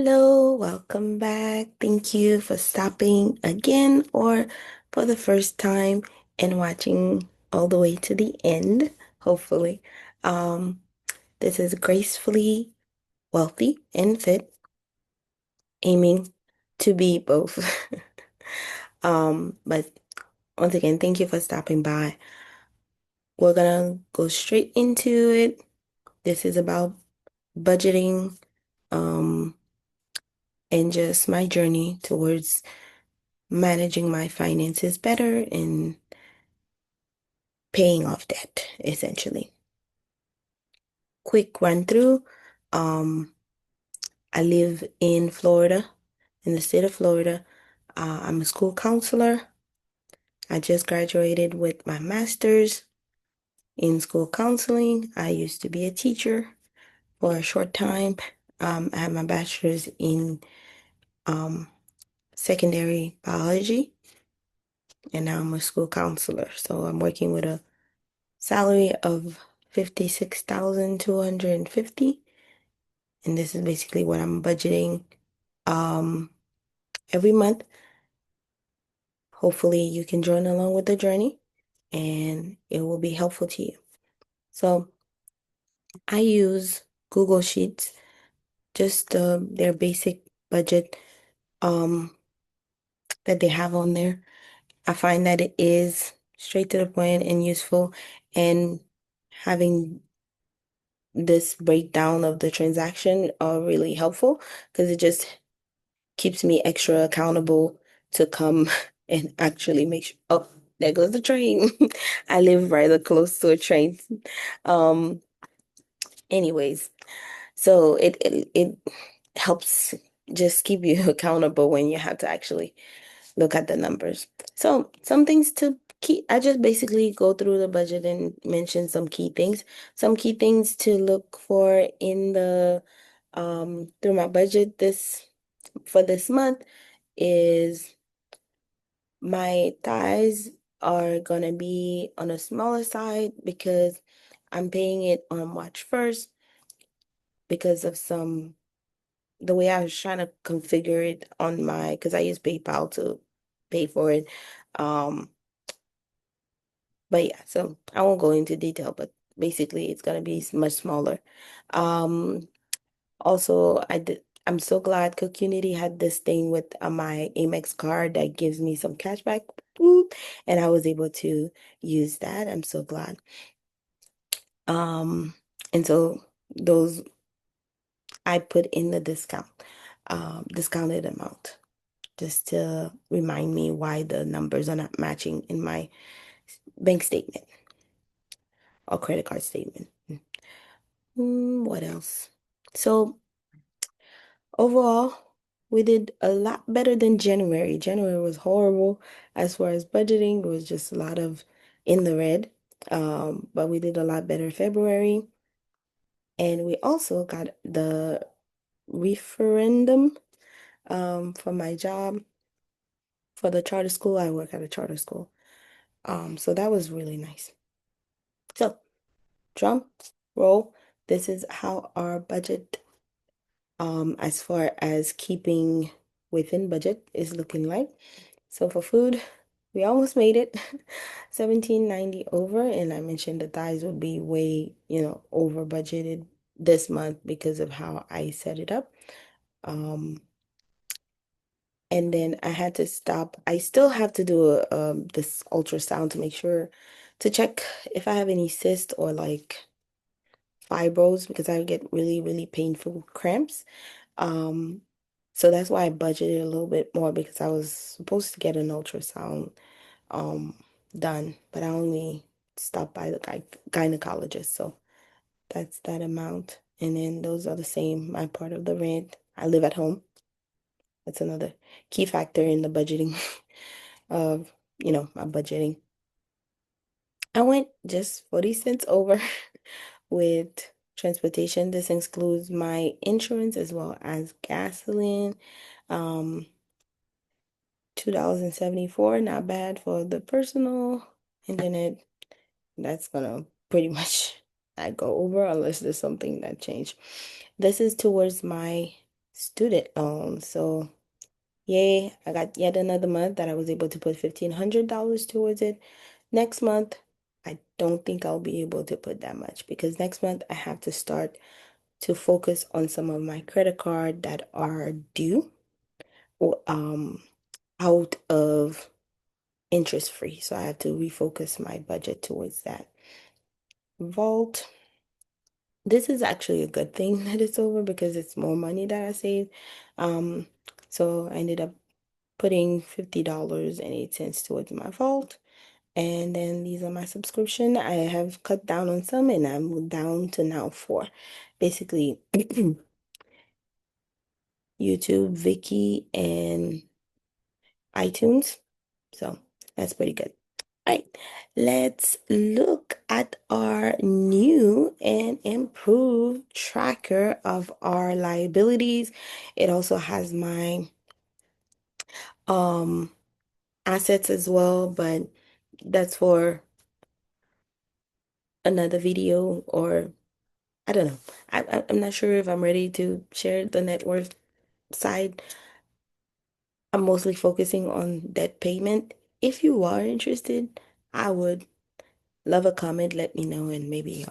Hello, welcome back. Thank you for stopping again or for the first time and watching all the way to the end, hopefully. Um, this is Gracefully Wealthy and Fit, aiming to be both. But once again, thank you for stopping by. We're gonna go straight into it. This is about budgeting, um, and just my journey towards managing my finances better and paying off debt, essentially. Quick run through. Um, I live in Florida, in the state of Florida. I'm a school counselor. I just graduated with my master's in school counseling. I used to be a teacher for a short time. I have my bachelor's in um, secondary biology, and now I'm a school counselor. So I'm working with a salary of 56,250, and this is basically what I'm budgeting um every month. Hopefully you can join along with the journey and it will be helpful to you. So I use Google Sheets, just their basic budget um that they have on there. I find that it is straight to the point and useful, and having this breakdown of the transaction are really helpful because it just keeps me extra accountable to come and actually make sure. Oh, there goes the train. I live rather close to a train. Um, anyways, so it helps just keep you accountable when you have to actually look at the numbers. So some things to keep, I just basically go through the budget and mention some key things. Some key things to look for in the through my budget this for this month is my thighs are gonna be on a smaller side because I'm paying it on March 1st because of some the way I was trying to configure it on my because I use PayPal to pay for it. Um But yeah, so I won't go into detail, but basically it's gonna be much smaller. Um, Also, I'm so glad Cook Unity had this thing with my Amex card that gives me some cashback, whoop, and I was able to use that. I'm so glad. Um, and so those I put in the discounted amount, just to remind me why the numbers are not matching in my bank statement or credit card statement. What else? So overall, we did a lot better than January. January was horrible as far as budgeting. It was just a lot of in the red. But we did a lot better February. And we also got the referendum for my job for the charter school. I work at a charter school. So that was really nice. So drum roll. This is how our budget as far as keeping within budget is looking like. So for food, we almost made it 1790 over, and I mentioned the thighs would be way, over budgeted this month because of how I set it up. Um, and then I had to stop. I still have to do this ultrasound to make sure to check if I have any cyst or like fibros because I get really, really painful cramps. Um, so that's why I budgeted a little bit more because I was supposed to get an ultrasound um done, but I only stopped by the gynecologist, so that's that amount. And then those are the same, my part of the rent. I live at home. That's another key factor in the budgeting of, my budgeting. I went just 40 cents over with transportation. This includes my insurance as well as gasoline. Um, $2.74, not bad for the personal internet. That's gonna pretty much not go over unless there's something that changed. This is towards my student loans. So yay, I got yet another month that I was able to put $1,500 towards it. Next month, I don't think I'll be able to put that much because next month I have to start to focus on some of my credit card that are due or out of interest free. So I have to refocus my budget towards that. Vault. This is actually a good thing that it's over because it's more money that I saved. Um, so I ended up putting $50.08 towards my vault. And then these are my subscription. I have cut down on some and I'm down to now four. Basically, YouTube, Viki, and iTunes. So that's pretty good. All right, let's look at our new and improved tracker of our liabilities. It also has my um assets as well, but that's for another video or I don't know. I'm not sure if I'm ready to share the net worth side. I'm mostly focusing on debt payment. If you are interested, I would love a comment, let me know, and maybe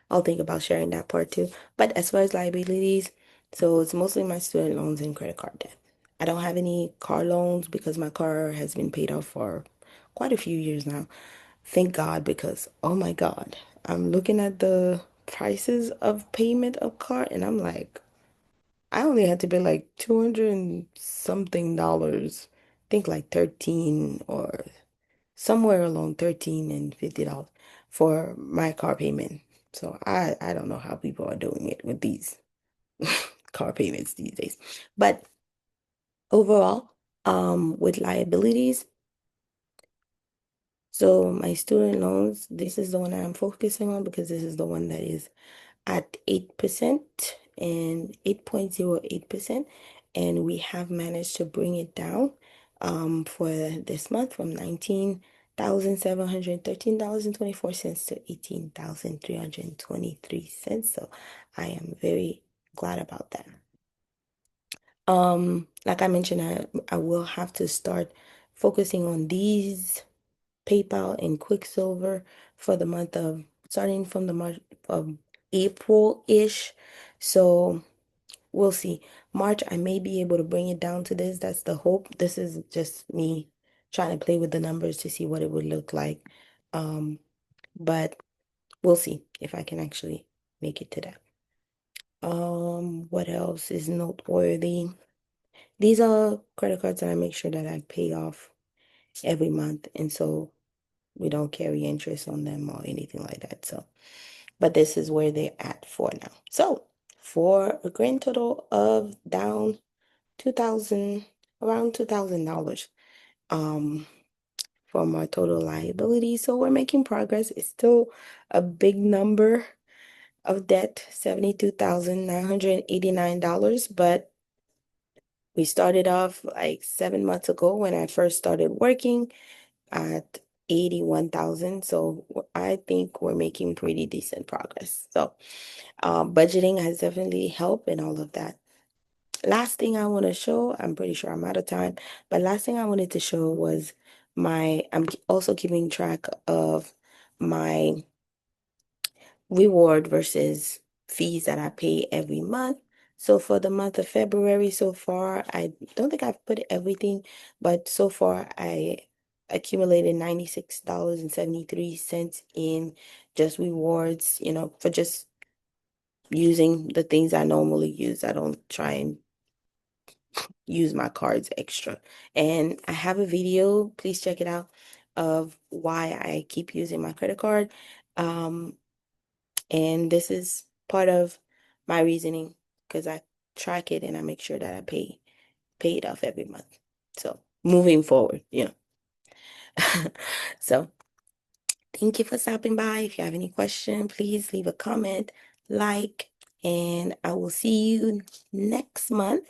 I'll think about sharing that part too. But as far as liabilities, so it's mostly my student loans and credit card debt. I don't have any car loans because my car has been paid off for quite a few years now. Thank God, because oh my God, I'm looking at the prices of payment of car and I'm like, I only had to pay like 200 and something dollars. I think like 13 or somewhere along 13 and $50 for my car payment. So I don't know how people are doing it with these car payments these days. But overall, with liabilities, so my student loans, this is the one I'm focusing on because this is the one that is at 8% and 8.08%. And we have managed to bring it down for this month from $19,713.24 to $18,323. So I am very glad about that. Like I mentioned, I will have to start focusing on these PayPal and Quicksilver for the month of starting from the month of April-ish. So we'll see. March, I may be able to bring it down to this. That's the hope. This is just me trying to play with the numbers to see what it would look like. But we'll see if I can actually make it to that. What else is noteworthy? These are credit cards that I make sure that I pay off every month, and so we don't carry interest on them or anything like that. So, but this is where they're at for now. So, for a grand total of down 2000 around $2,000 um from our total liability. So we're making progress. It's still a big number of debt, $72,989, but we started off like 7 months ago when I first started working at 81,000. So I think we're making pretty decent progress. So budgeting has definitely helped and all of that. Last thing I want to show, I'm pretty sure I'm out of time, but last thing I wanted to show was I'm also keeping track of my reward versus fees that I pay every month. So for the month of February so far, I don't think I've put everything, but so far I accumulated $96.73 in just rewards, for just using the things I normally use. I don't try and use my cards extra. And I have a video, please check it out, of why I keep using my credit card. Um, and this is part of my reasoning because I track it and I make sure that I pay it off every month. So moving forward. So thank you for stopping by. If you have any question, please leave a comment, like, and I will see you next month.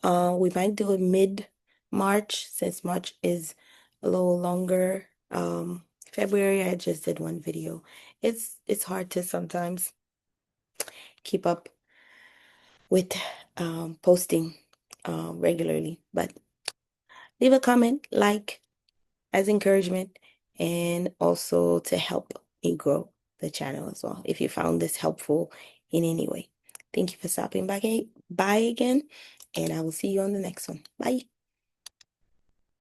We might do it mid-March since March is a little longer. February, I just did one video. It's hard to sometimes keep up with posting regularly. But leave a comment, like, as encouragement, and also to help me grow the channel as well, if you found this helpful in any way. Thank you for stopping by again, and I will see you on the next one. Bye.